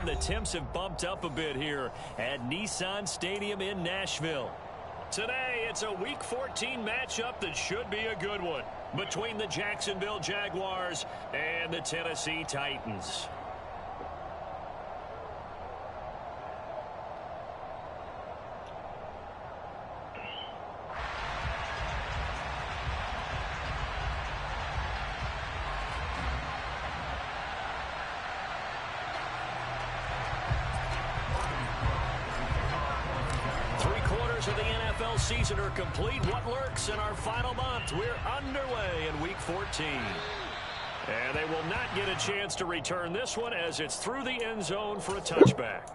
The temps have bumped up a bit here at Nissan Stadium in Nashville. Today, it's a Week 14 matchup that should be a good one between the Jacksonville Jaguars and the Tennessee Titans. Of the NFL season are complete. What lurks in our final month? We're underway in Week 14. And they will not get a chance to return this one as it's through the end zone for a touchback.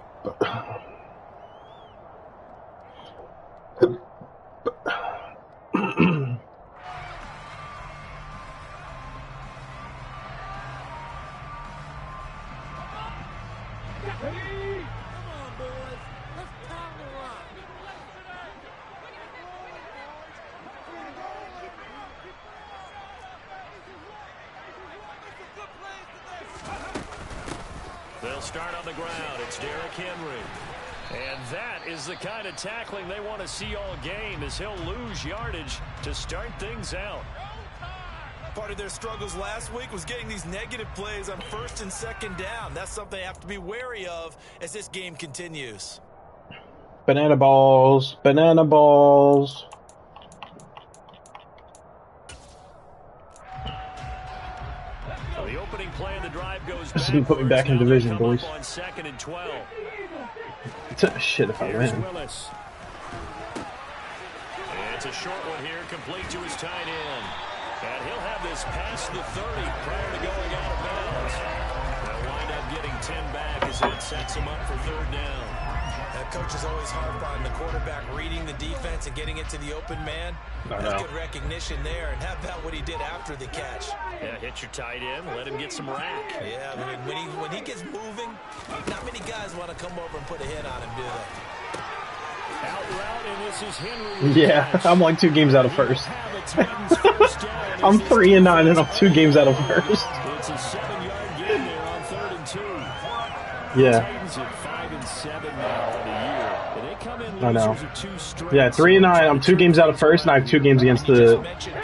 They'll start on the ground. It's Derrick Henry. And that is the kind of tackling they want to see all game, as he'll lose yardage to start things out. Part of their struggles last week was getting these negative plays on first and second down. That's something they have to be wary of as this game continues. Banana balls. Banana balls. The opening play of the drive goes This is put me back in division, boys. On 2nd and 12. Shit if I win. It's a short one here, complete to his tight end. And he'll have this past the 30 prior to going out of bounds. They'll wind up getting 10 back as that sets him up for third down. That coach is always hard on the quarterback reading the defense and getting it to the open man. That's good recognition there. And how about what he did after the catch? Yeah, hit your tight end, let him get some rack. Yeah, I mean, when he gets moving, not many guys want to come over and put a hit on him, do they? Out route, and this is Henry. Yeah, I'm like 2 games out of first. I'm 3-9 and I'm 2 games out of first. It's a 7-yard gain there on 3rd and 2. Yeah. Titans at 5-7 now on the year. They come in I know. losers of 2 straight. Yeah, 3-9. I'm 2 games out of first, and I have 2 games against the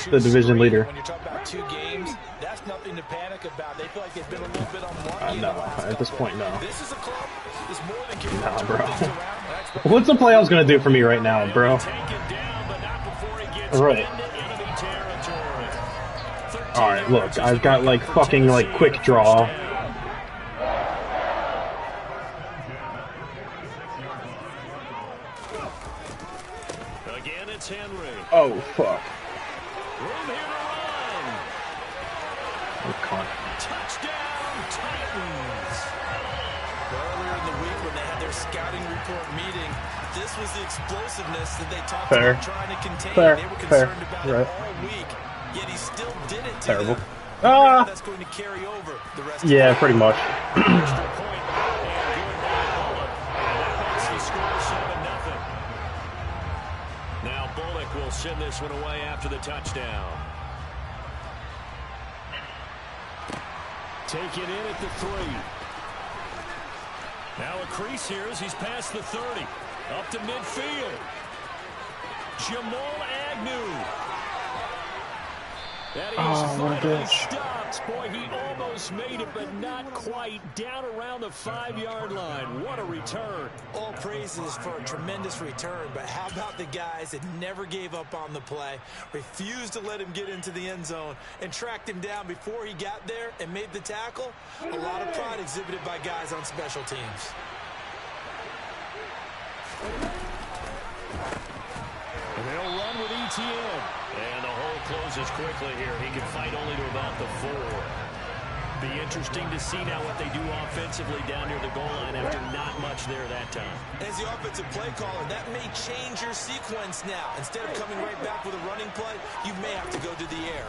division leader. When you're talking about 2 games, that's nothing to panic about. They feel like they've been a little bit unlucky. No, at this point, no. This is a club that's more than Nah, bro. What's the playoffs gonna do for me right now, bro? Right. Alright, look, I've got like fucking like quick draw. Again, it's Henry. Oh, fuck. Room here to run. Oh, Touchdown, Titans. Earlier in the week when they had their scouting report meeting, this was the explosiveness that they talked Fair. about trying to contain. Fair. They were concerned about Right. it all week, yet he still did it to Terrible. them. Ah! That's going to carry over the rest Yeah, of the pretty much. Extra point, and good by Bullock. And that makes the score 7-0. Now Bullock will send this one away after the touchdown. Take it in at the 3. Now a crease here as he's past the 30. Up to midfield. Jamal Agnew. That is finally stopped. Boy, he almost made it, but not quite. Down around the 5-yard line. What a return. All praises for a tremendous return, but how about the guys that never gave up on the play, refused to let him get into the end zone, and tracked him down before he got there and made the tackle? A lot of pride exhibited by guys on special teams. They'll run with ETN. And the hole closes quickly here. He can fight only to about the 4. Be interesting to see now what they do offensively down near the goal line after not much there that time. As the offensive play caller, that may change your sequence now. Instead of coming right back with a running play, you may have to go to the air.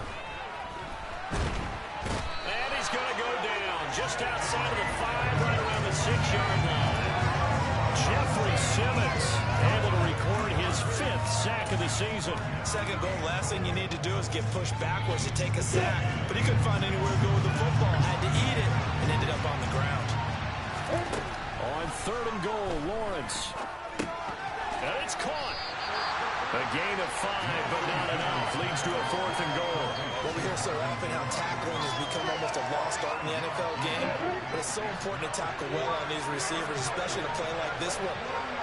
And he's going to go down just outside of the 5, right around the 6-yard line. Jeffrey Simmons able to record his 5th sack of the season. Second goal, last thing you need to do is get pushed backwards to take a sack. But he couldn't find anywhere to go with the football. Had to eat it and ended up on the ground. third and goal, Lawrence. And it's caught. A gain of 5, but not enough. Leads to a fourth and goal. Well, we hear so often how tackling has become almost a lost art in the NFL game. But it's so important to tackle well on these receivers, especially in a play like this one.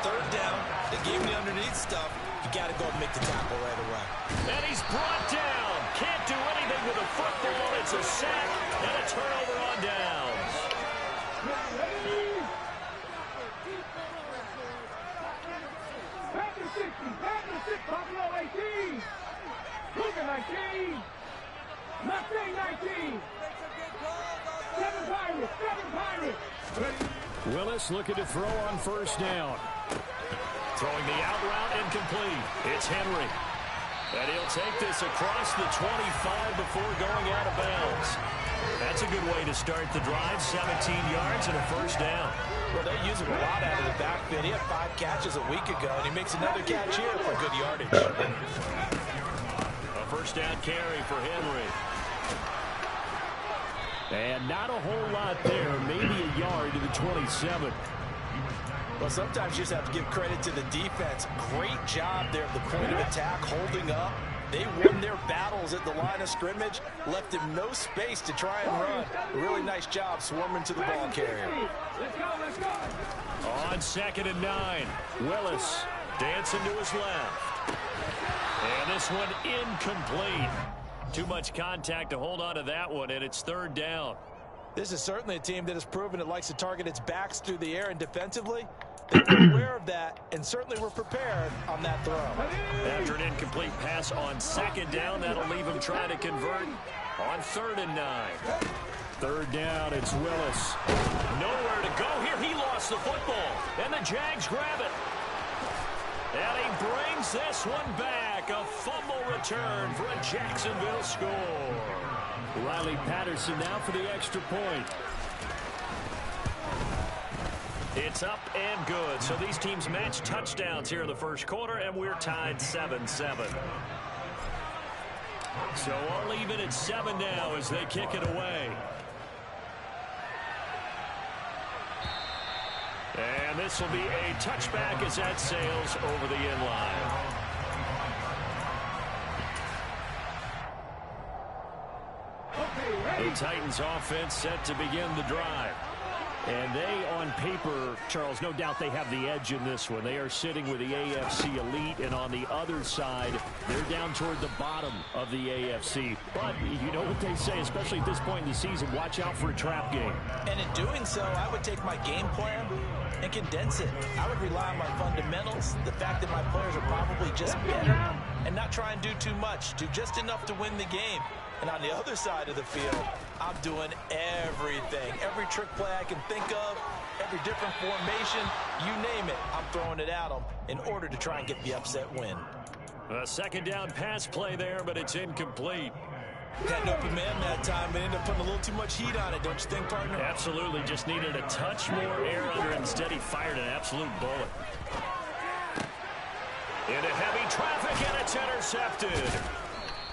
Third down, they gave me underneath stuff. You got to go and make the tackle right away. And he's brought down. Can't do anything with a football. It's a sack and a turnover on downs. Buffalo 18. Luka 19. Mustang 19. 7 Pirates. Willis looking to throw on first down. Throwing the out route incomplete. It's Henry. And he'll take this across the 25 before going out of bounds. That's a good way to start the drive. 17 yards and a first down. Well, they use him a lot out of the backfield. He had 5 catches a week ago, and he makes another catch here for good yardage. A first down carry for Henry. And not a whole lot there. Maybe a yard to the 27. Well, sometimes you just have to give credit to the defense. Great job there at the point of attack, holding up. They won their battles at the line of scrimmage, left him no space to try and run. A really nice job swarming to the ball carrier. Let's go. On 2nd and 9, Willis dancing to his left. And this one incomplete. Too much contact to hold on to that one, and it's 3rd down. This is certainly a team that has proven it likes to target its backs through the air, and defensively, they were aware of that and certainly were prepared on that throw. After an incomplete pass on 2nd down, that'll leave him trying to convert on 3rd and 9. 3rd down, it's Willis. Nowhere to go here. He lost the football, and the Jags grab it. And he brings this one back. A fumble return for a Jacksonville score. Riley Patterson now for the extra point. It's up and good. So these teams match touchdowns here in the first quarter, and we're tied 7-7. So all even at 7 now as they kick it away. And this will be a touchback as that sails over the end line. The Titans offense set to begin the drive. And they, on paper, Charles, no doubt they have the edge in this one. They are sitting with the AFC elite, and on the other side, they're down toward the bottom of the AFC. But you know what they say, especially at this point in the season, watch out for a trap game. And in doing so, I would take my game plan and condense it. I would rely on my fundamentals, the fact that my players are probably just better, and not try and do too much, do just enough to win the game. And on the other side of the field, I'm doing everything. Every trick play I can think of, every different formation, you name it, I'm throwing it at them in order to try and get the upset win. A 2nd down pass play there, but it's incomplete. Had an open man that time, but ended up putting a little too much heat on it, don't you think, partner? Absolutely, just needed a touch more air under it. Instead, he fired an absolute bullet. Into heavy traffic, and it's intercepted.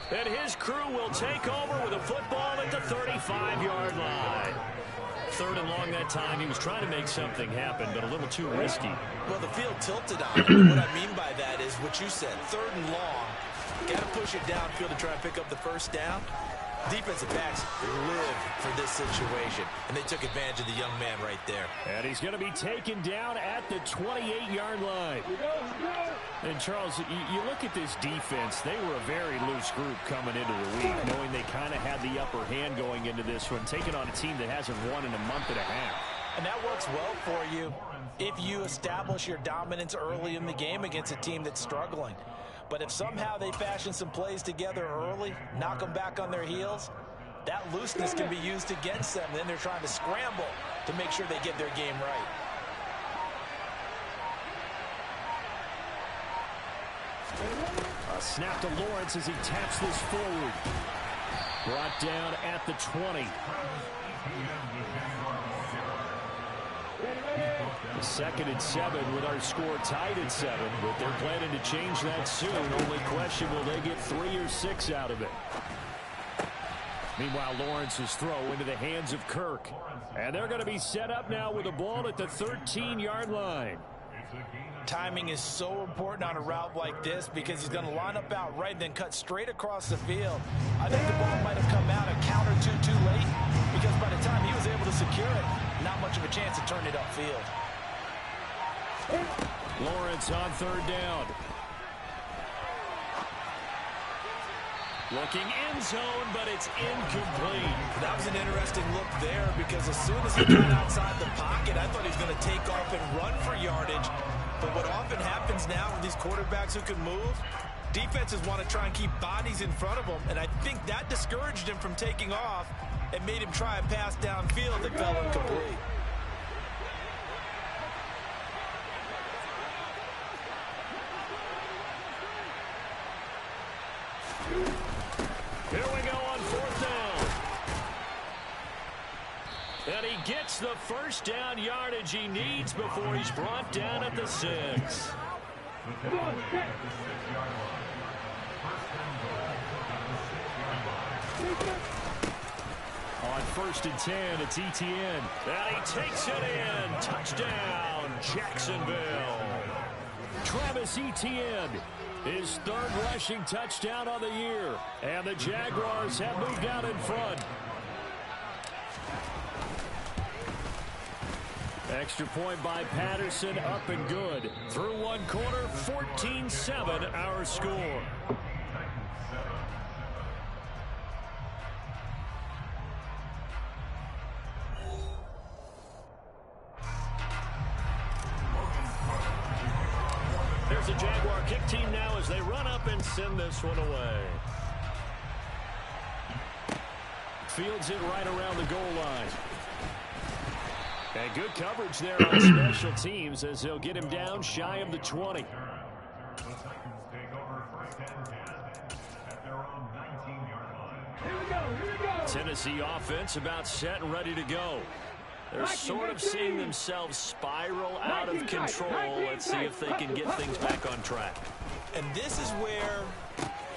And his crew will take over with a football at the 35-yard line. 3rd and long that time. He was trying to make something happen, but a little too risky. Well, the field tilted on him. What I mean by that is what you said, 3rd and long. Got to push it downfield to try and pick up the first down. Defensive backs live for this situation, and they took advantage of the young man right there. And he's going to be taken down at the 28-yard line. And, Charles, you look at this defense, they were a very loose group coming into the week, knowing they kind of had the upper hand going into this one, taking on a team that hasn't won in a month and a half. And that works well for you if you establish your dominance early in the game against a team that's struggling. But if somehow they fashion some plays together early, knock them back on their heels, that looseness can be used against them. Then they're trying to scramble to make sure they get their game right. A snap to Lawrence as he taps this forward. Brought down at the 20. 2nd and 7 with our score tied at 7, but they're planning to change that soon. Only question, will they get 3 or 6 out of it? Meanwhile, Lawrence's throw into the hands of Kirk. And they're going to be set up now with the ball at the 13-yard line. Timing is so important on a route like this because he's going to line up out right and then cut straight across the field. I think the ball might have come out a count or two too late because by the time he was able to secure it, not much of a chance to turn it upfield. Lawrence on third down. Looking end zone, but it's incomplete. That was an interesting look there because as soon as he got outside the pocket, I thought he was going to take off and run for yardage. But what often happens now with these quarterbacks who can move, defenses want to try and keep bodies in front of them, and I think that discouraged him from taking off and made him try a pass downfield that fell incomplete. Here we go on fourth down. And he gets the first down yardage he needs before he's brought down at the 6. On 1st and 10, it's Etienne. And he takes it in. Touchdown, Jacksonville. Travis Etienne. His 3rd rushing touchdown on the year. And the Jaguars have moved out in front. Extra point by Patterson, up and good. Through one quarter, 14-7 our score. There's the Jaguar kick team now as they run up and send this one away. Fields it right around the goal line. And good coverage there on special teams as they'll get him down shy of the 20. Tennessee offense about set and ready to go. They're sort of seeing themselves spiral out of control. Let's see if they can get things back on track. And this is where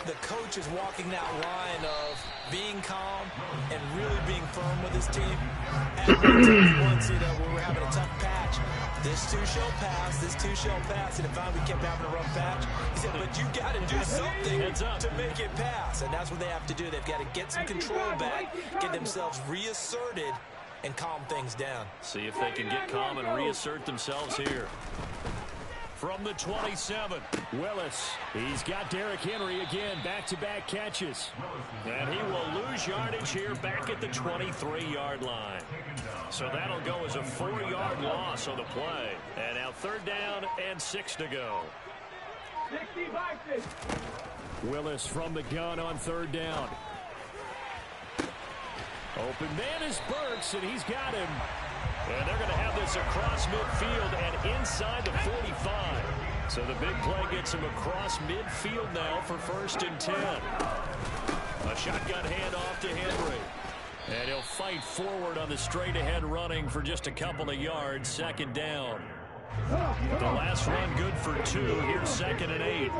the coach is walking that line of being calm and really being firm with his team. And once we were having a tough patch, this too shall pass, this too shall pass. And if we kept having a rough patch, he said, but you got to do something to make it pass. And that's what they have to do. They've got to get some control back, get themselves reasserted, and calm things down. See if they can get calm and reassert themselves here. From the 27, Willis. He's got Derrick Henry again, back-to-back catches. And he will lose yardage here back at the 23-yard line. So that'll go as a 4-yard loss on the play. And now 3rd down and 6 to go. Willis from the gun on 3rd down. Open man is Burks, and he's got him. And they're going to have this across midfield and inside the 45. So the big play gets him across midfield now for 1st and 10. A shotgun handoff to Henry. And he'll fight forward on the straight-ahead running for just a couple of yards. 2nd down. The last run good for 2. Here's 2nd and 8.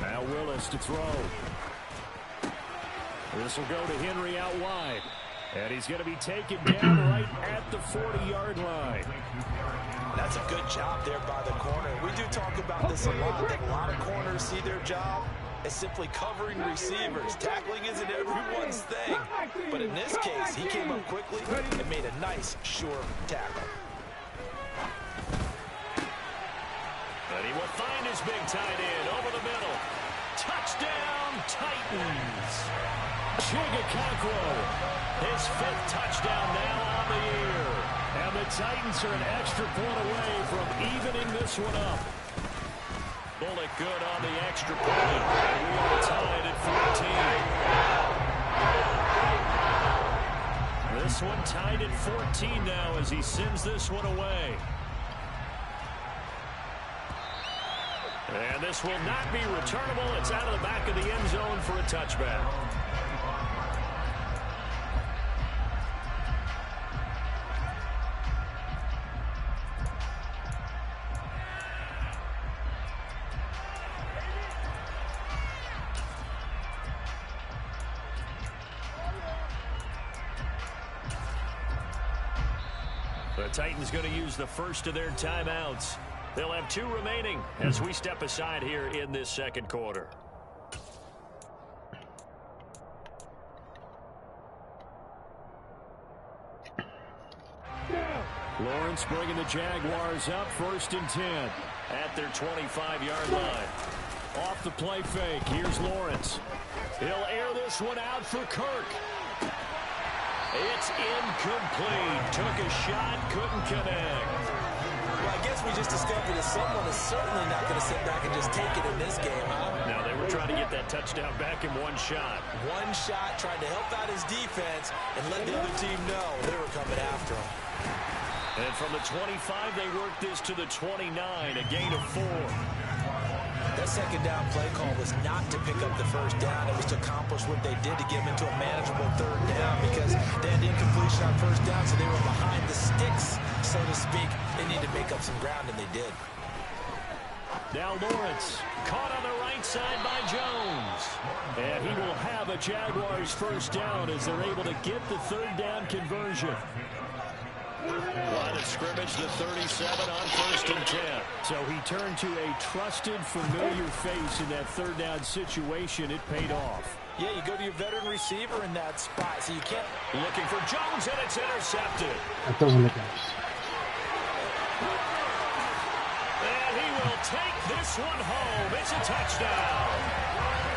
Now Willis to throw. This will go to Henry out wide. And he's going to be taken down right at the 40-yard line. That's a good job there by the corner. We do talk about this a lot, that a lot of corners see their job as simply covering receivers. Tackling isn't everyone's thing. But in this case, he came up quickly and made a nice, sure tackle. And he will find his big tight end over the middle. Touchdown, Titans. Chigakakwo. His 5th touchdown now on the year. And the Titans are an extra point away from evening this one up. Bullock good on the extra point. And we are tied at 14. This one tied at 14 now as he sends this one away. And this will not be returnable. It's out of the back of the end zone for a touchback. The Titans going to use the first of their timeouts. They'll have 2 remaining as we step aside here in this second quarter. Lawrence bringing the Jaguars up 1st and 10 at their 25-yard line. Off the play fake, here's Lawrence. He'll air this one out for Kirk. It's incomplete. Took a shot, couldn't connect. Well, I guess we just discovered that someone is certainly not going to sit back and just take it in this game, huh? Now, they were trying to get that touchdown back in one shot. One shot, trying to help out his defense and let the other team know they were coming after him. And from the 25, they worked this to the 29, a gain of 4. That second down play call was not to pick up the first down. It was to accomplish what they did to get them into a manageable 3rd down because they had incompletion on 1st down, so they were behind the sticks, so to speak. They needed to make up some ground, and they did. Now Lawrence, caught on the right side by Jones. And he will have a Jaguars 1st down as they're able to get the 3rd down conversion. Line of scrimmage, the 37 on 1st and 10. So he turned to a trusted, familiar face in that 3rd down situation. It paid off. Yeah, you go to your veteran receiver in that spot, so you can't. Looking for Jones, and it's intercepted. That doesn't make sense. And he will take this one home. It's a touchdown.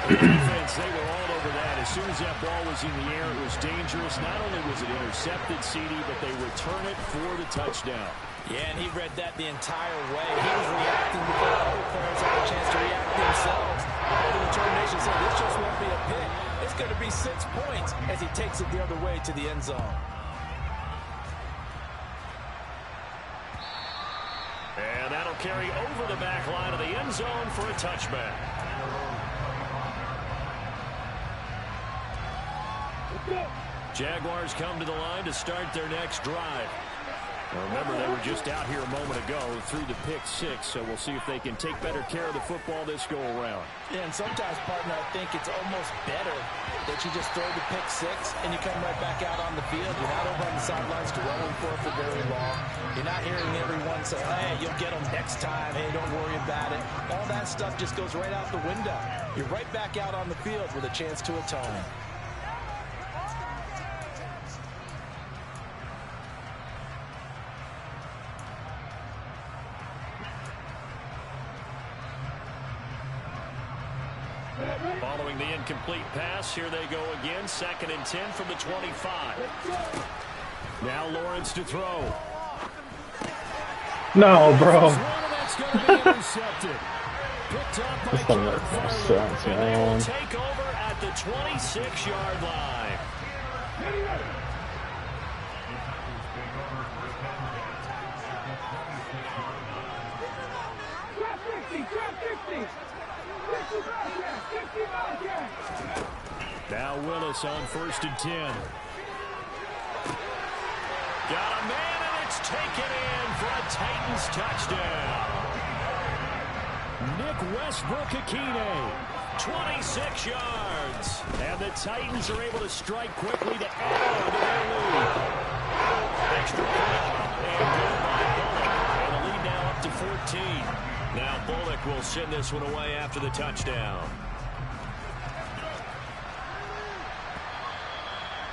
The defense, they were all over that. As soon as that ball was in the air, it was dangerous. Not only was it intercepted, CD, but they return it for the touchdown. Yeah, and he read that the entire way. He was reacting before other players had a chance to react themselves. The determination said, this just won't be a pick. It's going to be 6 points as he takes it the other way to the end zone. And that'll carry over the back line of the end zone for a touchback. Jaguars come to the line to start their next drive. Now remember, they were just out here a moment ago through the pick 6, so we'll see if they can take better care of the football this go around. Yeah, and sometimes, partner, I think it's almost better that you just throw the pick 6 and you come right back out on the field. You're not over on the sidelines dwelling for very long. You're not hearing everyone say, hey, you'll get them next time. Hey, don't worry about it. All that stuff just goes right out the window. You're right back out on the field with a chance to atone. Following the incomplete pass, here they go again. 2nd and 10 from the 25. Now Lawrence to throw. No, bro. That's going to be intercepted. Picked up by Nfasl. And they will take over at the 26-yard line. Now Willis on 1st and 10. Got a man, and it's taken in for a Titans touchdown. Nick Westbrook-Akine, 26 yards. And the Titans are able to strike quickly to add to their lead. Extra point, and good by Bullock. And the lead now up to 14. Now Bullock will send this one away after the touchdown.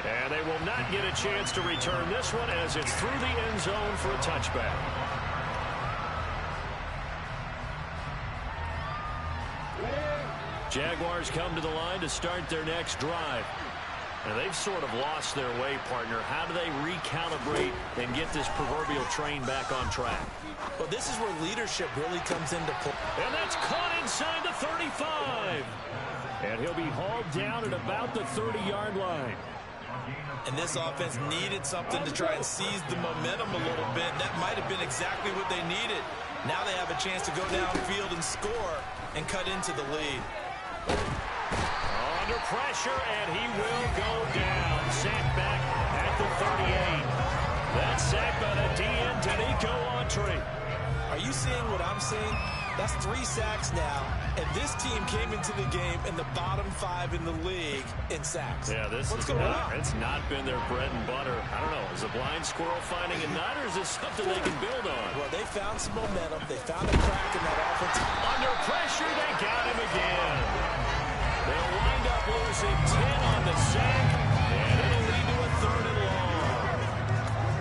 And they will not get a chance to return this one as it's through the end zone for a touchback. Jaguars come to the line to start their next drive. And they've sort of lost their way, partner. How do they recalibrate and get this proverbial train back on track? Well, this is where leadership really comes into play. And that's caught inside the 35. And he'll be hauled down at about the 30-yard line. And this offense needed something to try and seize the momentum a little bit. That might have been exactly what they needed. Now they have a chance to go downfield and score and cut into the lead. Under pressure, and he will go down. Sacked back at the 38. That's sacked by the DN, Danico Autry. Are you seeing what I'm seeing? That's 3 sacks now, and this team came into the game in the bottom 5 in the league in sacks. Yeah, What's going on? It's not been their bread and butter. I don't know. Is a blind squirrel finding a nut, or is this something they can build on? Well, they found some momentum. They found a crack in that offense. Under pressure, they got him again. They'll wind up losing 10 on the sack, and it'll lead to a 3rd and long.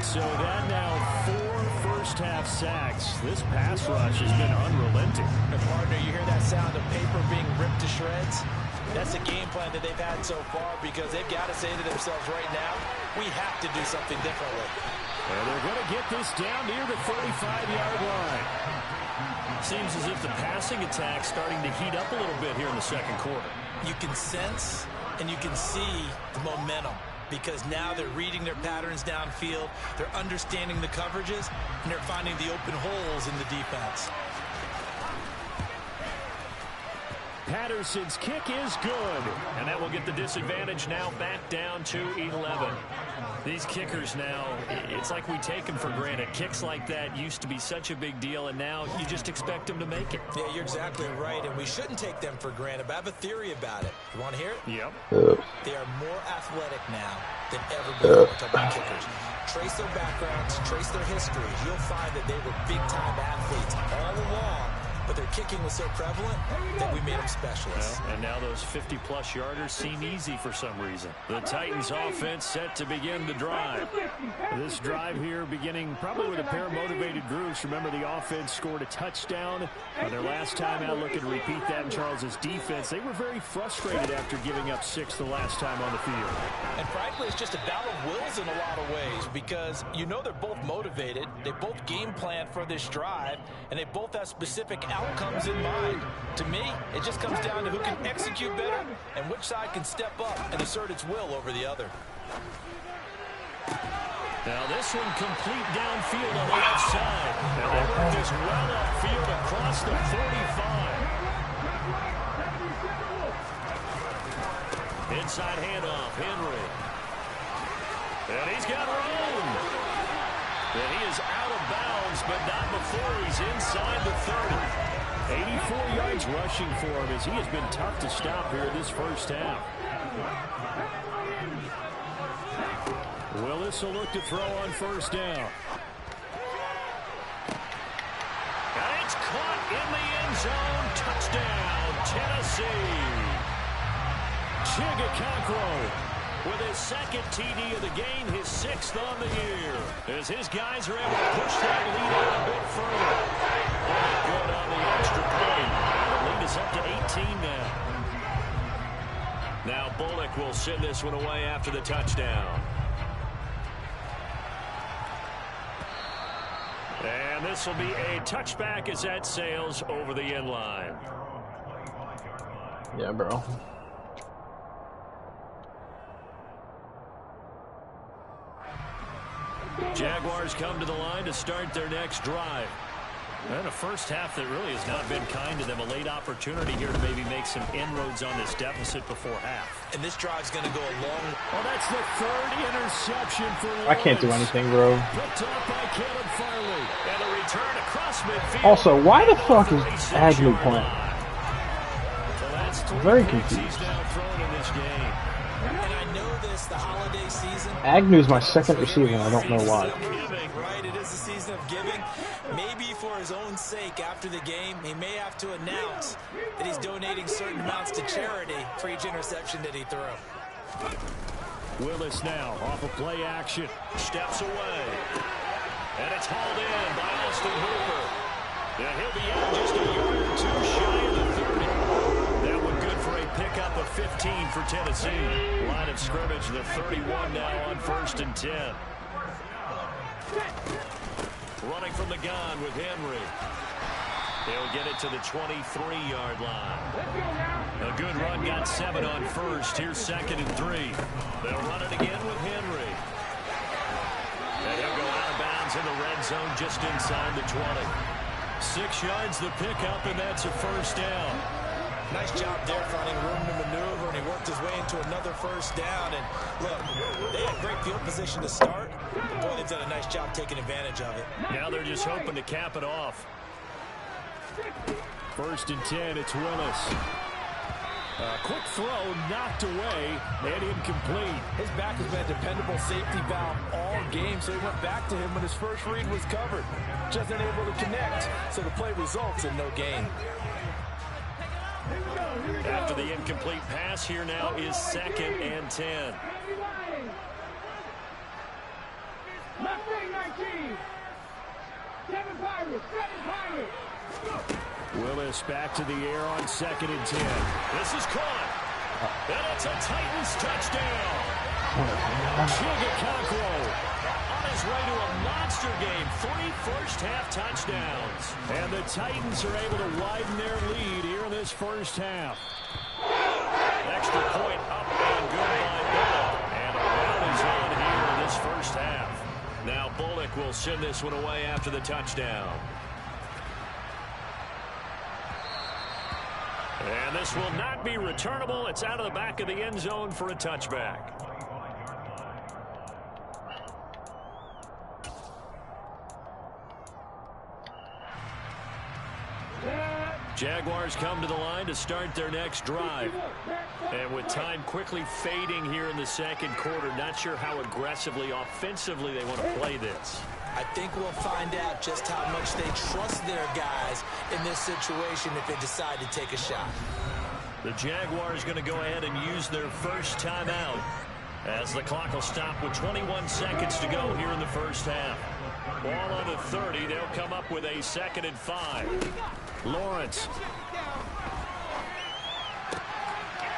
So that now 4 first-half sacks. This pass rush has been unrelenting. And partner, you hear that sound of paper being ripped to shreds? That's a game plan that they've had so far because they've got to say to themselves right now, we have to do something differently. And they're going to get this down near the 35-yard line. Seems as if the passing attack's starting to heat up a little bit here in the second quarter. You can sense and you can see the momentum because now they're reading their patterns downfield, they're understanding the coverages, and they're finding the open holes in the defense. Patterson's kick is good, and that will get the disadvantage now back down to 11. These kickers now, it's like we take them for granted. Kicks like that used to be such a big deal, and now you just expect them to make it. Yeah, you're exactly right, and we shouldn't take them for granted, but I have a theory about it. You want to hear it? Yep. They are more athletic now than ever before. Talk about kickers. Trace their backgrounds, trace their histories. You'll find that they were big-time athletes all along, but their kicking was so prevalent that we made them specialists. Well, and now those 50-plus yarders seem easy for some reason. The Titans offense set to begin the drive. This drive here beginning probably with a pair of motivated groups. Remember, the offense scored a touchdown on their last time out. Looking to repeat that in Charles's defense. They were very frustrated after giving up 6 the last time on the field. And frankly, it's just a battle of wills in a lot of ways because you know they're both motivated. They both game plan for this drive, and they both have specific outcomes in mind. To me, it just comes down to who can execute better and which side can step up and assert its will over the other. Now this one complete downfield on the left side. Now they work this well upfield across the 45. Inside handoff, Henry. And he's got room. And he is out of bounds, but not before he's inside the 30. 84 yards rushing for him as he has been tough to stop here this first half. Willis will look to throw on first down. And it's caught in the end zone. Touchdown, Tennessee. Chigakakro with his second TD of the game, his 6th on the year. As his guys are able to push that lead out a bit further. Good on the extra point. The lead is up to 18 now. Now Bullock will send this one away after the touchdown. And this will be a touchback as that sails over the end line. Yeah, bro. Jaguars come to the line to start their next drive. And a first half that really has not been kind to them. A late opportunity here to maybe make some inroads on this deficit before half. And this drive's going to go a long... Oh, that's the 3rd interception for Lawrence. I can't do anything, bro. Picked up by Caleb Farley. And a return across midfield. Also, why the fuck is Agnew playing? Well, very confused. He's now thrown in this game. And I know this, the holiday season... Agnew's my second receiver, and I don't know why. Giving, right? It is the season of giving. Maybe for his own sake after the game, he may have to announce that he's donating certain amounts to charity for each interception that he threw. Willis now off of play action. Steps away. And it's hauled in by Austin Hooper. Yeah, he'll be out just a yard or 2 shy of the 30. That one good for a pickup of 15 for Tennessee. Line of scrimmage, the 31 now on 1st and 10. Running from the gun with Henry. He'll get it to the 23-yard line. A good run, got 7 on 1st. Here's 2nd and 3. They'll run it again with Henry. And he'll go out of bounds in the red zone just inside the 20. 6 yards the pickup, and that's a first down. Nice job there finding room to maneuver, and he worked his way into another first down. And look, they had great field position to start, but boy, they've done a nice job taking advantage of it. Now they're just hoping to cap it off. First and 10, it's Willis. Quick throw, knocked away, and incomplete. His back has been a dependable safety valve all game, so he went back to him when his first read was covered. Just unable to connect, so the play results in no gain. After the incomplete pass, here now is 2nd and 10. Mustang 19. 7 Pirates. 7 Pirates. Willis back to the air on 2nd and 10. This is caught. And it's a Titans touchdown. Chigakakwo on his way to a monster game. 3 first-half touchdowns. And the Titans are able to widen their lead here in this first half. Extra point up and good by Bullock. And a run is on here in this first half. Now Bullock will send this one away after the touchdown. And this will not be returnable. It's out of the back of the end zone for a touchback. Jaguars come to the line to start their next drive. And with time quickly fading here in the second quarter, not sure how aggressively, offensively they want to play this. I think we'll find out just how much they trust their guys in this situation if they decide to take a shot. The Jaguars going to go ahead and use their first timeout as the clock will stop with 21 seconds to go here in the first half. Ball on the 30. They'll come up with a 2nd and 5. Lawrence.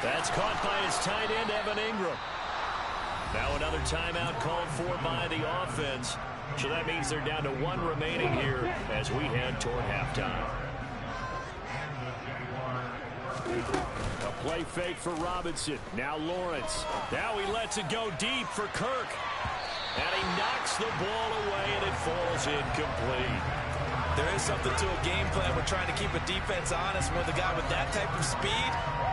That's caught by his tight end, Evan Ingram. Now another timeout called for by the offense. So that means they're down to 1 remaining here as we head toward halftime. A play fake for Robinson. Now Lawrence. Now he lets it go deep for Kirk. And he knocks the ball away and it falls incomplete. There is something to a game plan when trying to keep a defense honest. With a guy with that type of speed,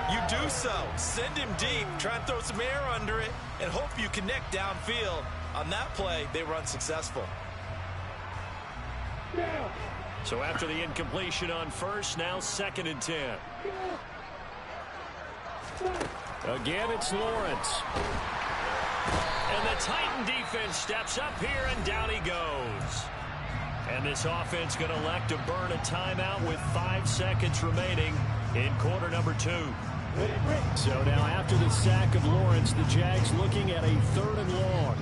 you do so. Send him deep, try and throw some air under it, and hope you connect downfield. On that play, they were unsuccessful. So after the incompletion on first, now 2nd and 10. Again, it's Lawrence. And the Titan defense steps up here, and down he goes. And this offense going to elect to burn a timeout with 5 seconds remaining in quarter number 2. So now after the sack of Lawrence, the Jags looking at a 3rd and long.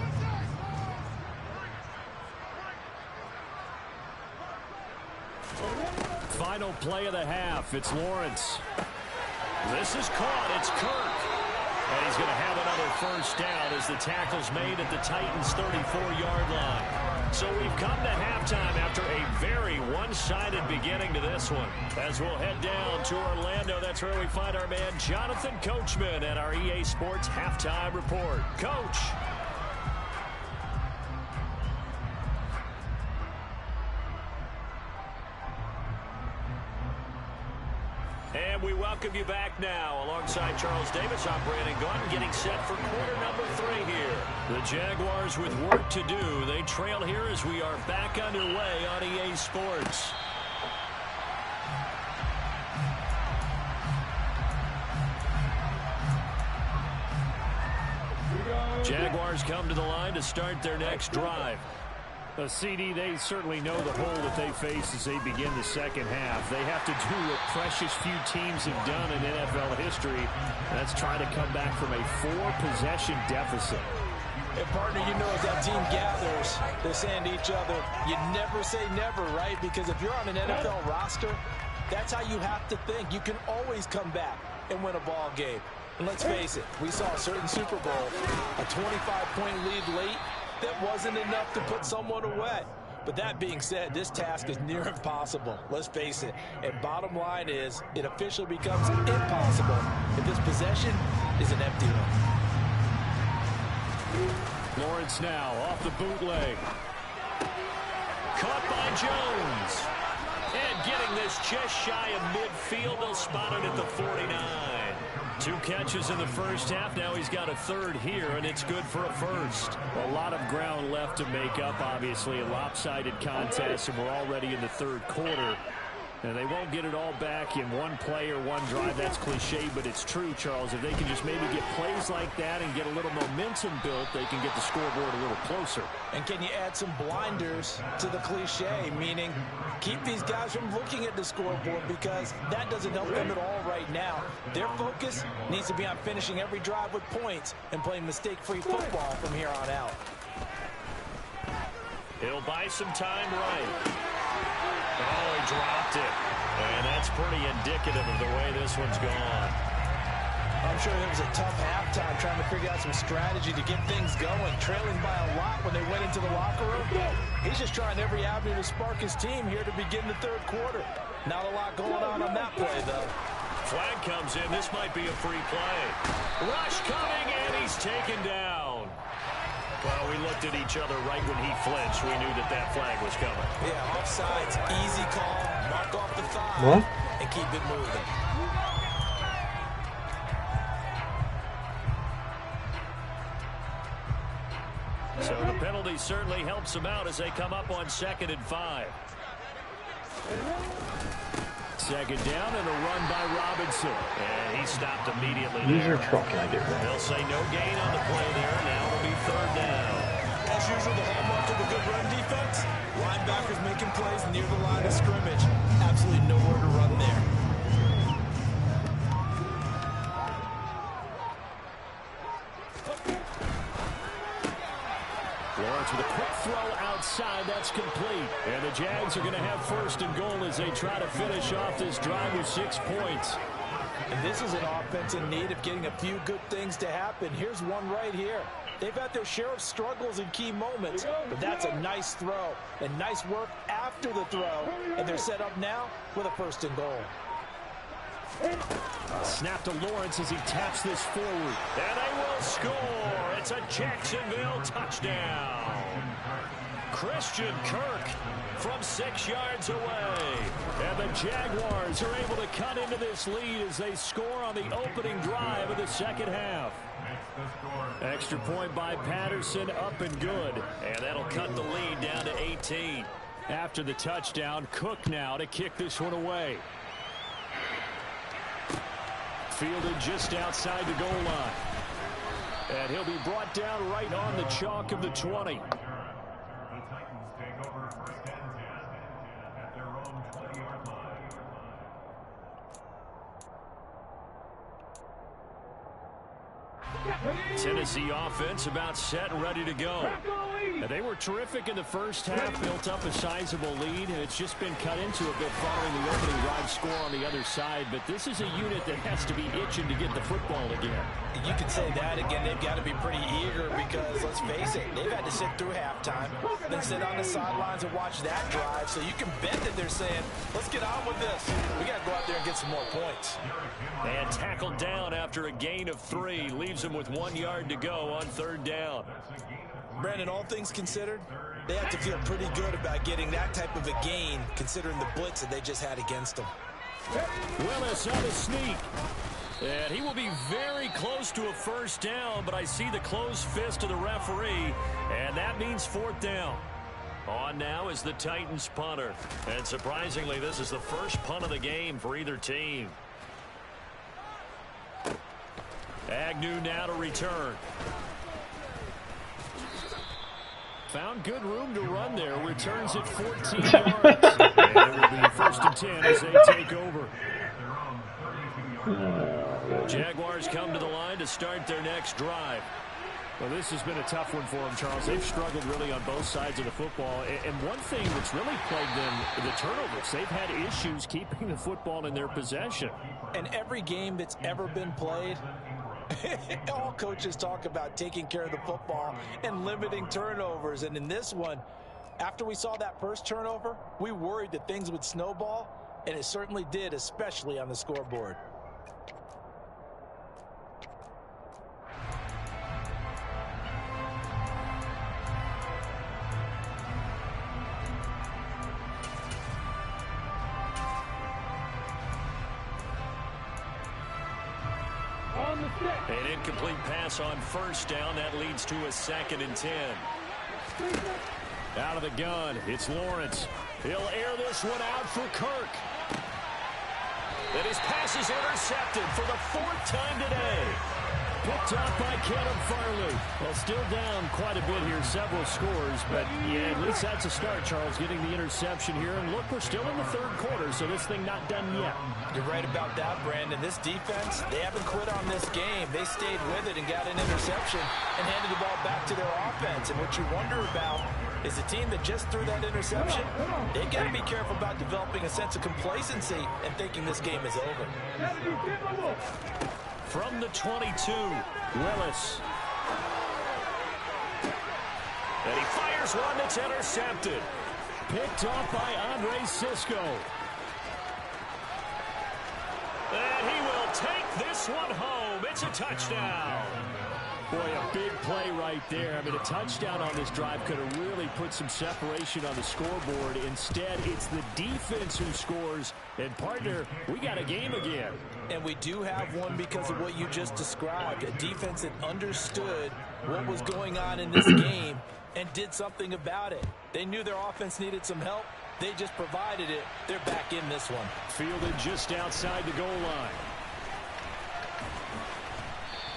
Final play of the half. It's Lawrence. This is caught. It's Kirk. And he's going to have another first down as the tackle's made at the Titans' 34-yard line. So we've come to halftime after a very one-sided beginning to this one. As we'll head down to Orlando, that's where we find our man Jonathan Coachman at our EA Sports Halftime Report. Coach. And we welcome you back now alongside Charles Davis. I'm Brandon Gordon getting set for quarter number 3 here. The Jaguars with work to do. They trail here as we are back underway on EA Sports. Jaguars come to the line to start their next drive. CD, they certainly know the hole that they face as they begin the second half. They have to do what precious few teams have done in NFL history. That's try to come back from a 4-possession deficit. And partner, you know, as that team gathers, they're saying to each other, you never say never, right? Because if you're on an NFL roster, that's how you have to think. You can always come back and win a ball game. And let's face it, we saw a certain Super Bowl, a 25-point lead late. That wasn't enough to put someone away. But that being said, this task is near impossible. Let's face it. And bottom line is, it officially becomes impossible if this possession is an empty one. Lawrence now off the bootleg. Caught by Jones. And getting this just shy of midfield. They'll spot it at the 49. 2 catches in the first half. Now he's got a 3rd here, and it's good for a first. A lot of ground left to make up, obviously. A lopsided contest, and we're already in the 3rd quarter. And they won't get it all back in one play or one drive. That's cliche, but it's true, Charles. If they can just maybe get plays like that and get a little momentum built, they can get the scoreboard a little closer. And can you add some blinders to the cliche, meaning keep these guys from looking at the scoreboard, because that doesn't help them at all right now. Their focus needs to be on finishing every drive with points and playing mistake-free football from here on out. He'll buy some time right. Oh, he dropped it. And that's pretty indicative of the way this one's gone. I'm sure it was a tough halftime trying to figure out some strategy to get things going, trailing by a lot when they went into the locker room. He's just trying every avenue to spark his team here to begin the third quarter. Not a lot going on that play, though. Flag comes in. This might be a free play. Rush coming, and he's taken down. Well, we looked at each other right when he flinched. We knew that that flag was coming. Yeah, offsides, easy call, mark off the 5, and keep it moving. So the penalty certainly helps them out as they come up on 2nd and 5. Second down and a run by Robinson. And he stopped immediately there. User truck, I get that. They'll say no gain on the play there. Now it'll be 3rd down. As usual, the hallmark of a good run defense, linebackers making plays near the line of scrimmage. Absolutely nowhere to run there. Lawrence with a quick throw outside. That's complete. And the Jags are going to have 1st and goal as they try to finish off this drive with 6 points. And this is an offense in need of getting a few good things to happen. Here's one right here. They've had their share of struggles in key moments, but that's a nice throw and nice work after the throw. And they're set up now with a 1st and goal. Snap to Lawrence as he taps this forward. And they will score. It's a Jacksonville touchdown. Christian Kirk from 6 yards away. And the Jaguars are able to cut into this lead as they score on the opening drive of the second half. Extra point by Patterson, up and good. And that'll cut the lead down to 18. After the touchdown, Cook now to kick this one away. Fielded just outside the goal line. And he'll be brought down right on the chalk of the 20. Tennessee offense about set and ready to go. And they were terrific in the first half, built up a sizable lead, and it's just been cut into a bit following the opening drive score on the other side. But this is a unit that has to be itching to get the football again. You could say that again. They've got to be pretty eager because, let's face it, they've had to sit through halftime, then sit on the sidelines and watch that drive. So you can bet that they're saying, let's get on with this. We got to go out there and get some more points. And tackled down after a gain of 3. Leaves them with 1 yard to go on 3rd down. Brandon, all things considered, they have to feel pretty good about getting that type of a gain considering the blitz that they just had against them. Willis on a sneak. And he will be very close to a 1st down, but I see the closed fist of the referee, and that means 4th down. On now is the Titans punter. And surprisingly, this is the first punt of the game for either team. Agnew now to return. Found good room to run there. Returns at 14 yards. And it will be 1st and 10 as they take over. Jaguars come to the line to start their next drive. Well, this has been a tough one for them, Charles. They've struggled really on both sides of the football. And one thing that's really plagued them, the turnovers. They've had issues keeping the football in their possession. And every game that's ever been played, all coaches talk about taking care of the football and limiting turnovers. And in this one, after we saw that first turnover, we worried that things would snowball, and it certainly did, especially on the scoreboard. An incomplete pass on 1st down. That leads to a 2nd and 10. Out of the gun, it's Lawrence. He'll air this one out for Kirk. And his pass is intercepted for the 4th time today. Picked up by Nfasl. Well, still down quite a bit here, several scores, but yeah, at least that's a start, Charles, getting the interception here. And look, we're still in the 3rd quarter, so this thing not done yet. You're right about that, Brandon. This defense, they haven't quit on this game. They stayed with it and got an interception and handed the ball back to their offense. And what you wonder about is the team that just threw that interception, they got to be careful about developing a sense of complacency and thinking this game is over. From the 22, Willis. And he fires one that's intercepted. Picked off by Andre Cisco. And he will take this one home. It's a touchdown. Boy, a big play right there. I mean, a touchdown on this drive could have really put some separation on the scoreboard. Instead, it's the defense who scores. And, partner, we got a game again. And we do have one because of what you just described. A defense that understood what was going on in this game and did something about it. They knew their offense needed some help. They just provided it. They're back in this one. Fielded just outside the goal line.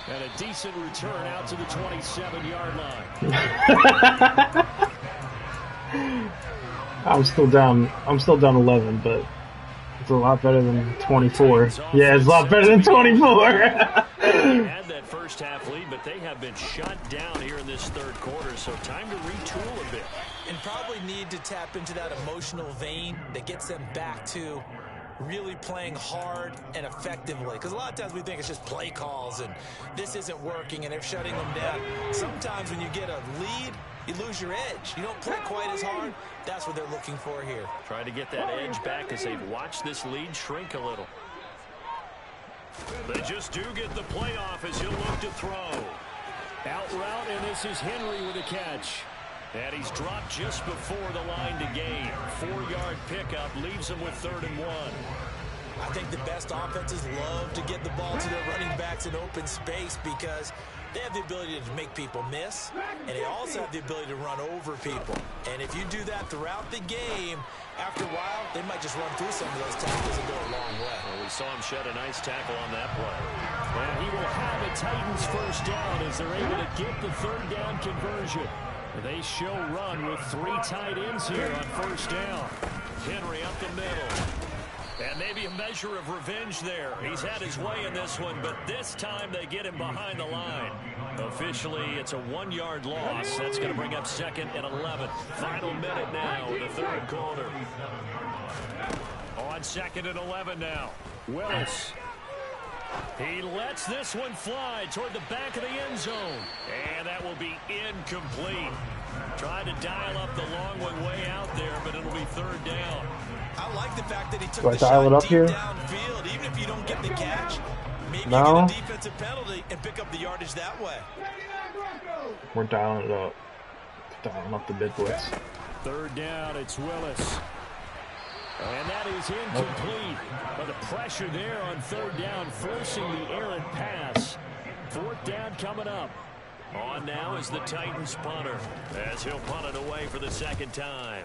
And a decent return out to the 27-yard line. I'm still down 11, but it's a lot better than 24. Yeah, it's a lot better than 24. They had that first half lead, but they have been shut down here in this 3rd quarter, so time to retool a bit. And probably need to tap into that emotional vein that gets them back to really playing hard and effectively. Because a lot of times we think it's just play calls and this isn't working and they're shutting them down. Sometimes when you get a lead, you lose your edge. You don't play quite as hard. That's what they're looking for here. Trying to get that edge back as they've watched this lead shrink a little. They just do get the playoff as he'll look to throw. Out route, and this is Henry with a catch. And he's dropped just before the line to gain. 4-yard pickup leaves him with 3rd and 1. I think the best offenses love to get the ball to their running backs in open space because they have the ability to make people miss, and they also have the ability to run over people. And if you do that throughout the game, after a while, they might just run through some of those tackles and go a long way. Well, we saw him shed a nice tackle on that play. And he will have a Titans first down as they're able to get the 3rd down conversion. They show run with 3 tight ends here on first down. Henry up the middle. And maybe a measure of revenge there. He's had his way in this one, but this time they get him behind the line. Officially, it's a 1-yard loss. That's going to bring up 2nd and 11. Final minute now in the 3rd quarter. On 2nd and 11 now. Willis. He lets this one fly toward the back of the end zone. And that will be incomplete. Trying to dial up the long one way out there, but it'll be 3rd down. I like the fact that he took Do I the dial shot it up deep here? downfield. Even if you don't get the catch, maybe No. you get a defensive penalty and pick up the yardage that way. We're dialing it up. Dialing up the big boys. 3rd down, it's Willis. And that is incomplete. But the pressure there on 3rd down, forcing the errant pass. 4th down coming up. On now is the Titans punter, as he'll punt it away for the 2nd time.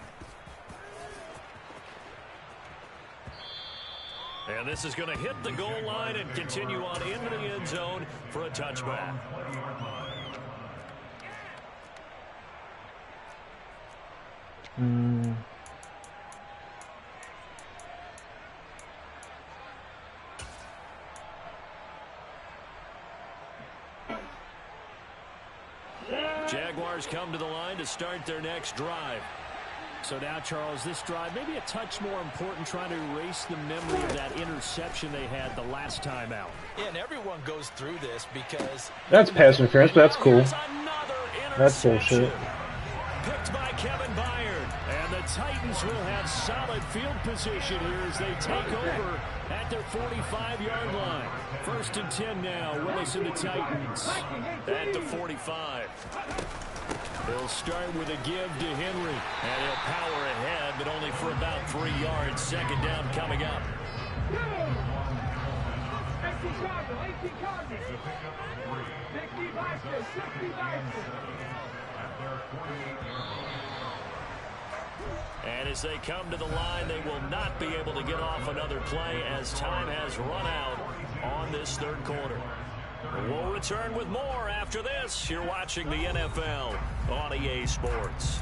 And this is going to hit the goal line and continue on into the end zone for a touchback. Jaguars come to the line to start their next drive. So now, Charles, this drive maybe a touch more important, trying to erase the memory of that interception they had the last time out. Yeah, and everyone goes through this because That's pass interference, but that's cool. That's bullshit. Picked by Kevin Byard. And the Titans will have solid field position here as they take over at their 45-yard line. 1st and 10 now. Willis and the Titans at the 45. They'll start with a give to Henry. And he'll power ahead, but only for about 3 yards. 2nd down coming up. 60 And as they come to the line, they will not be able to get off another play as time has run out on this third quarter. We'll return with more after this. You're watching the NFL on EA Sports.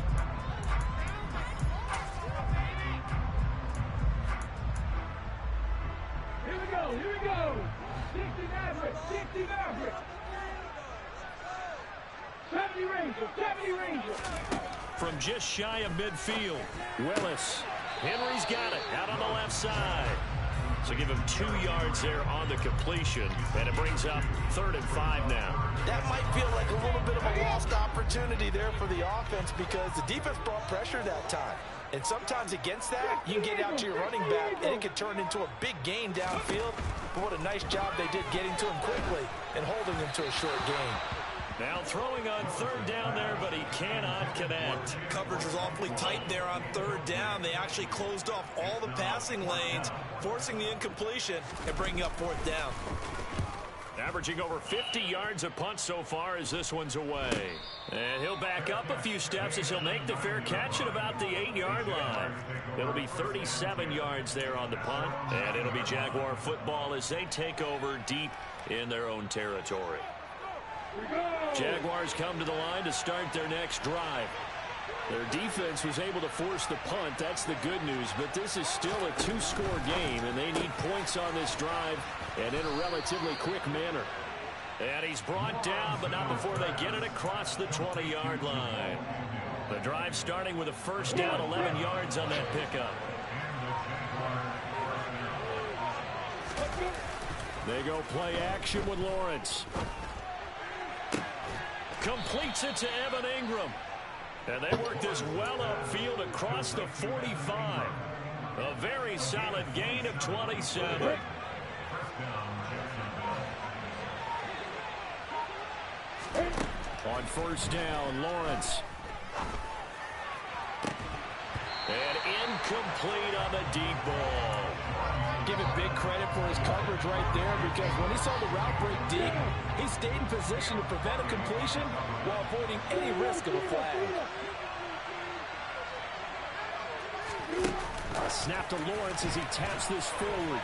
Here we go, here we go. 60 Maverick, 60 Maverick. 70 Rangers, 70 Rangers. From just shy of midfield, Willis. Henry's got it out on the left side. So give him 2 yards there on the completion, and it brings up 3rd and 5 now. That might feel like a little bit of a lost opportunity there for the offense because the defense brought pressure that time. And sometimes against that, you can get out to your running back, and it can turn into a big gain downfield. But what a nice job they did getting to him quickly and holding him to a short gain. Now throwing on 3rd down there, but he cannot connect. Coverage was awfully tight there on 3rd down. They actually closed off all the passing lanes, forcing the incompletion and bringing up 4th down. Averaging over 50 yards a punt so far as this one's away. And he'll back up a few steps as he'll make the fair catch at about the 8-yard line. It'll be 37 yards there on the punt, and it'll be Jaguar football as they take over deep in their own territory. Jaguars come to the line to start their next drive. Their defense was able to force the punt. That's the good news. But this is still a 2-score game, and they need points on this drive and in a relatively quick manner. And he's brought down, but not before they get it across the 20-yard line. The drive starting with a 1st down, 11 yards on that pickup. They go play action with Lawrence. Completes it to Evan Ingram. And they work this well upfield across the 45. A very solid gain of 27. On 1st down, Lawrence. And incomplete on the deep ball. Give him big credit for his coverage right there because when he saw the route break deep, he stayed in position to prevent a completion while avoiding any risk of a flag. A snap to Lawrence as he taps this forward.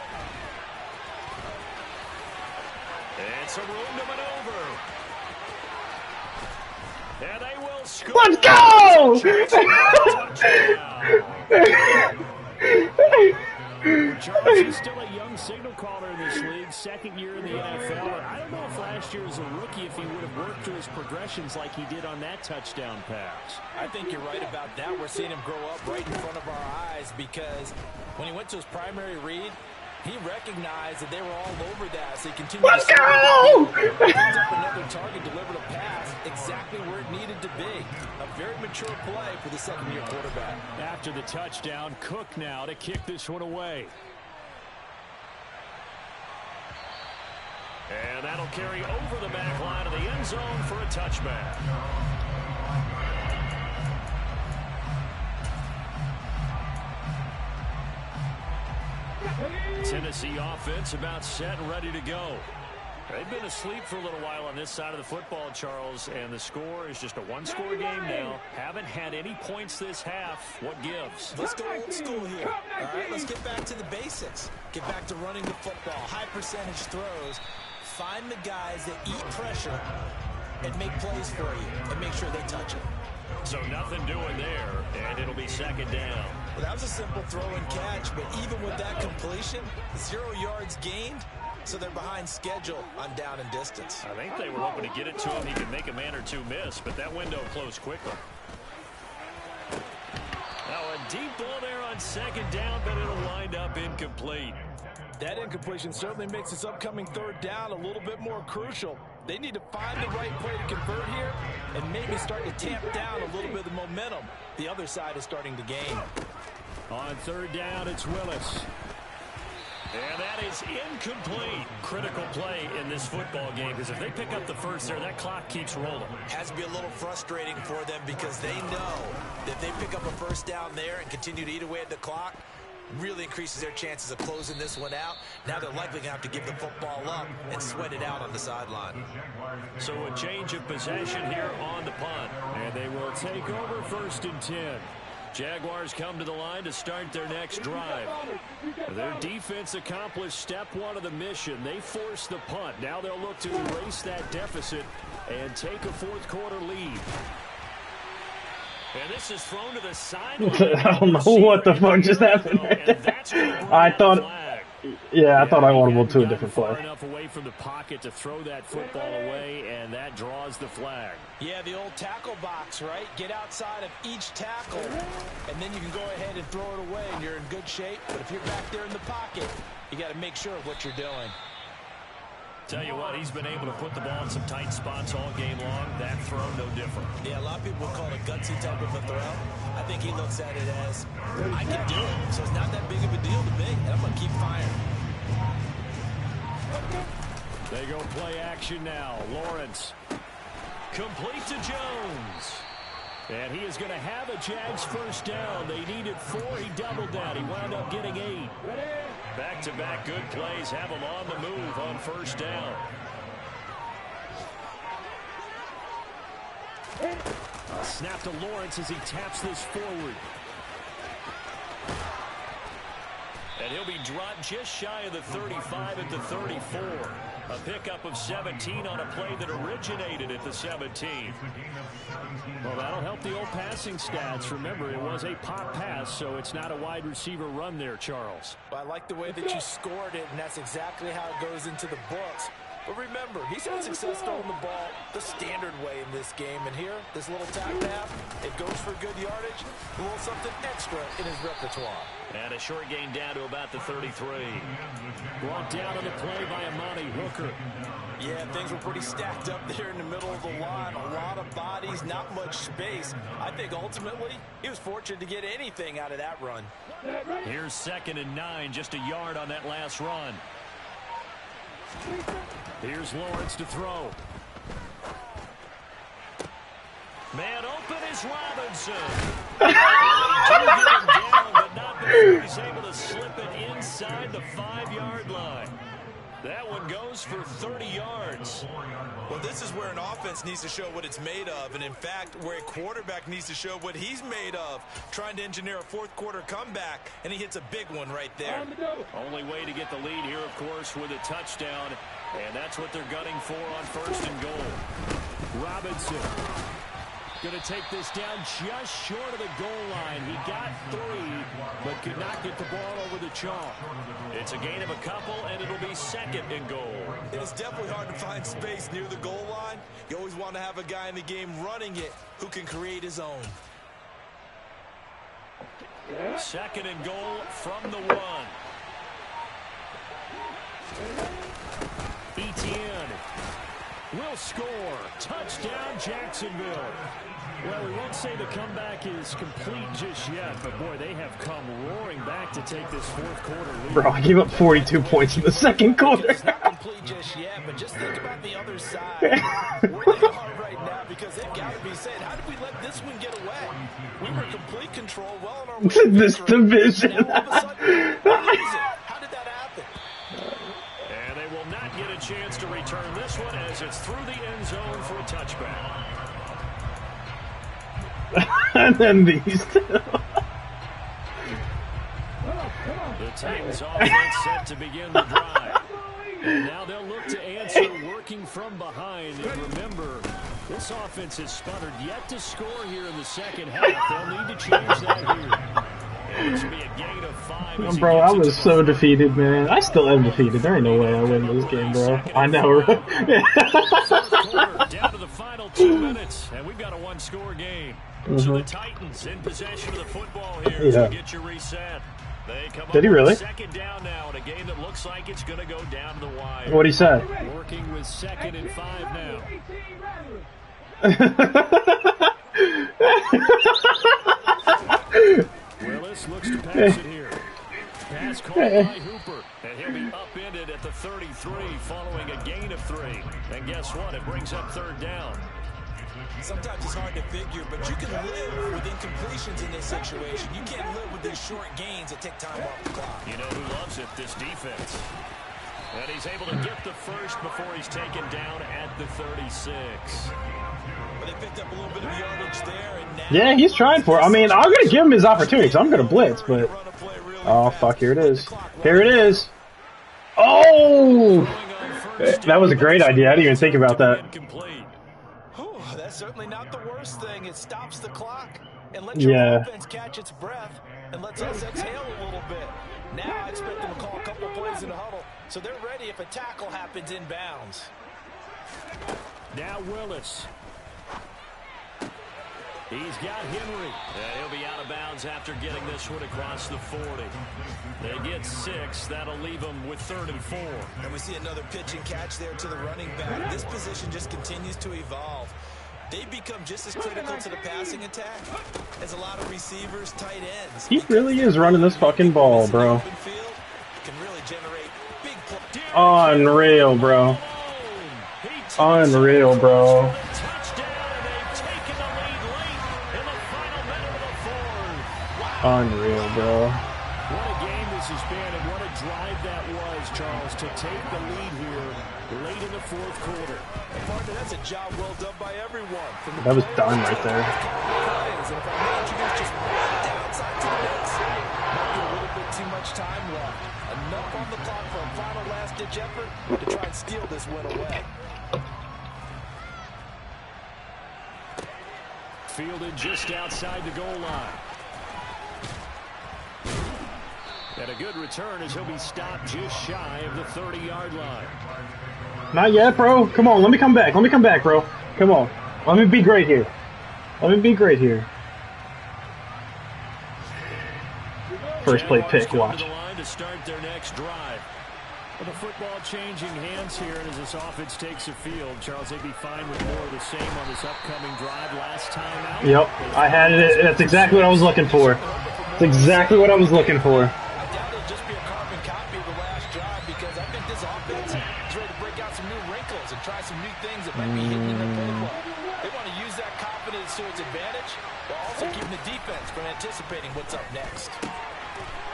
And some room to maneuver. And they will score. Let's go! Charles is still a young signal caller in this league, 2nd year in the NFL. I don't know if last year as a rookie if he would have worked through his progressions like he did on that touchdown pass. I think you're right about that. We're seeing him grow up right in front of our eyes because when he went to his primary read, he recognized that they were all over that, so he continued Let's to go! picked up another target, delivered a pass exactly where it needed to be. A very mature play for the 2nd-year quarterback. After the touchdown, Cook now to kick this one away. And that'll carry over the back line of the end zone for a touchback. Tennessee offense about set and ready to go. They've been asleep for a little while on this side of the football, Charles, and the score is just a 1-score game now. Haven't had any points this half. What gives? Let's go old school here. All right, let's get back to the basics. Get back to running the football, high percentage throws. Find the guys that eat pressure and make plays for you and make sure they touch it. So nothing doing there, and it'll be 2nd down. Well, that was a simple throw and catch, but even with that completion, 0 yards gained, so they're behind schedule on down and distance. I think they were hoping to get it to him. He could make a man or two miss, but that window closed quickly. Now a deep ball there on 2nd down, but it'll wind up incomplete. That incompletion certainly makes this upcoming 3rd down a little bit more crucial. They need to find the right play to convert here and maybe start to tamp down a little bit of the momentum. The other side is starting to gain. On 3rd down, it's Willis. And that is incomplete. Critical play in this football game because if they pick up the first there, that clock keeps rolling. Has to be a little frustrating for them because they know that if they pick up a 1st down there and continue to eat away at the clock, really increases their chances of closing this one out. Now they're likely going to have to give the football up and sweat it out on the sideline. So a change of possession here on the punt. And they will take over 1st and 10. Jaguars come to the line to start their next drive. Their defense accomplished step one of the mission. They forced the punt. Now they'll look to erase that deficit and take a fourth quarter lead. And this is thrown to the sideline. I don't know what the fuck just happened. I thought, yeah, I thought I audibled to a different play. Far enough away from the pocket to throw that football away, and that draws the flag. Yeah, the old tackle box, right? Get outside of each tackle, and then you can go ahead and throw it away, and you're in good shape. But if you're back there in the pocket, you got to make sure of what you're doing. Tell you what, he's been able to put the ball in some tight spots all game long. That throw, no different. Yeah, a lot of people call it a gutsy type of a throw. I think he looks at it as, I can do it, so it's not that big of a deal to me, and I'm going to keep firing. They go play action now. Lawrence. Complete to Jones. And he is going to have a Jags first down. They needed 4. He doubled that. He wound up getting 8. Back-to-back good plays have him on the move on first down. Snap to Lawrence as he taps this forward. And he'll be dropped just shy of the 35 at the 34. A pickup of 17 on a play that originated at the 17. Well, that'll help the old passing stats. Remember, it was a pop pass, so it's not a wide receiver run there, Charles. Well, I like the way that you scored it, and that's exactly how it goes into the books. But remember, he's had success throwing the ball the standard way in this game. And here, this little tap pass, it goes for good yardage, a little something extra in his repertoire. And a short gain down to about the 33. Brought down on the play by Amani Hooker. Yeah, things were pretty stacked up there in the middle of the line. A lot of bodies, not much space. I think ultimately he was fortunate to get anything out of that run. Here's 2nd and 9, just a yard on that last run. Here's Lawrence to throw. Man open is Robinson. They do get him down, but not before he's able to slip it inside the 5-yard line. That one goes for 30 yards. Well, this is where an offense needs to show what it's made of, and in fact, where a quarterback needs to show what he's made of, trying to engineer a fourth quarter comeback, and he hits a big one right there. Only way to get the lead here, of course, with a touchdown, and that's what they're gunning for on 1st and goal. Robinson going to take this down just short of the goal line. He got 3, but could not get the ball over the chalk. It's a gain of a couple, and it'll be 2nd and goal. It's definitely hard to find space near the goal line. You always want to have a guy in the game running it who can create his own. 2nd and goal from the 1. Etienne will score. Touchdown, Jacksonville. Well, we won't say the comeback is complete just yet, but boy, they have come roaring back to take this fourth quarter lead. Bro, I gave up 42 points in the 2nd quarter. It's not complete just yet, but just think about the other side. Where they are right now, because they've got to be saying, how did we let this one get away? We were in complete control, well on our way to This division. Now, all of a sudden, we're losing. How did that happen? And they will not get a chance to return this one as it's through the end zone for a touchback. And then these two. The Titans offense set to begin the drive. And now they'll look to answer working from behind. And remember, this offense has sputtered yet to score here in the second half. They'll need to change that here. And this will be a gain of 5. Bro, I was so defeated, man. I still am defeated. There ain't no way I win this game, bro. I know. Down to the final 2 minutes, and we've got a 1-score game. So the Titans in possession of the football here to get you reset. They come Did he really? 2nd down now in a game that looks like it's going to go down to the wire. What'd he say? Working with 2nd and 5 now. Willis looks to pass it here. Pass called by Hooper, and he'll be upended at the 33 following a gain of 3. And guess what? It brings up 3rd down. Sometimes it's hard to figure, but you can live with incompletions in this situation. You can't live with these short gains that take time off the clock. You know who loves it? This defense. And he's able to get the first before he's taken down at the 36. But they picked up a little bit of yardage there. And now Yeah, he's trying for it. I mean, I'm going to give him his opportunity because I'm going to blitz, but... Oh, fuck, here it is. Here it is. Oh! That was a great idea. I didn't even think about that. Whew, that's certainly not the worst thing. It stops the clock and lets your offense catch its breath and lets us exhale a little bit. Now I expect them to call a couple plays in the huddle, so they're ready if a tackle happens inbounds. Now Willis. He's got Henry. He'll be out of bounds after getting this one across the 40. They get 6. That'll leave them with 3rd and 4. And we see another pitch and catch there to the running back. This position just continues to evolve. They become just as critical to the passing attack as a lot of receivers, tight ends. He really is running this fucking ball, bro. Can really generate big plays. Unreal, bro. Unreal, bro. Unreal, bro. What a game this has been, and what a drive that was, Charles, to take the lead here late in the 4th quarter. And partner, that's a job well done by everyone. That was done right there. If I may introduce just one downside to the mix, might be a little bit too much time left. Enough on the clock for a final last-ditch effort to try and steal this win away. Fielded just outside the goal line. And a good return as he'll be stopped just shy of the 30-yard line. Not yet, bro. Come on, let me come back. Let me come back, bro. Come on. Let me be great here. Let me be great here. First play pick, watch. To the line to start their next drive. With the football changing hands here, and as this offense takes the field, Charles, they'd be fine with more of the same on this upcoming drive last time out. Yep, I had it. That's exactly what I was looking for. That's exactly what I was looking for. I doubt it'll just be a carbon copy of the last drive because I think this offense is ready to break out some new wrinkles and try some new things that might be hidden in their playbook. They want to use that confidence to its advantage while also keeping the defense from anticipating what's up next.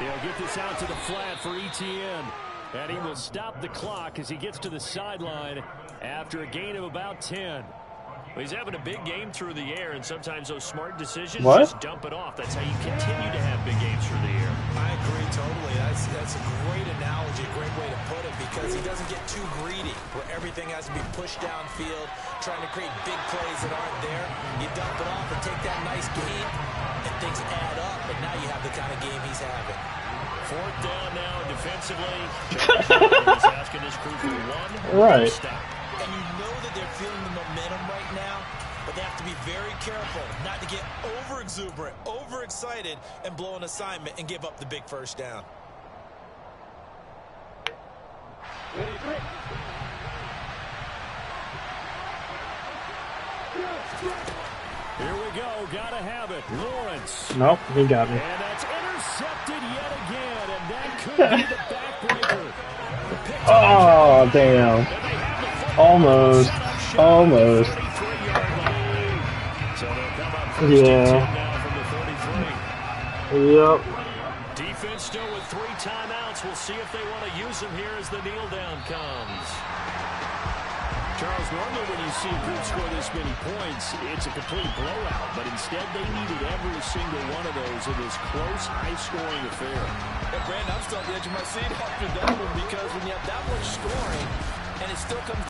They'll get this out to the flat for ETN. And he will stop the clock as he gets to the sideline after a gain of about 10. Well, he's having a big game through the air, and sometimes those smart decisions just dump it off. That's how you continue to have big games through the air. I agree totally. That's a great analogy, a great way to put it, because he doesn't get too greedy where everything has to be pushed downfield, trying to create big plays that aren't there. You dump it off and take that nice gain, and things add up, and now you have the kind of game he's having. 4th down now defensively. He's asking his crew for one stop. And you know that they're feeling the momentum right now, but they have to be very careful not to get over-exuberant, overexcited, and blow an assignment and give up the big first down. Here we go. Gotta have it. Lawrence. Nope, he got me. And that's intercepted yet again, and that could be the backbreaker. Oh, damn. Almost. Almost. So they'll come up first and 10 now from the 33. Yep. Defense still with 3 timeouts. We'll see if they want to use them here as the kneel down comes. Charles, normally when you see a group score this many points, it's a complete blowout. But instead, they needed every single one of those in this close, high-scoring affair. And Brandon, I'm still on the edge of my seat after that one because when you have that much scoring and it still comes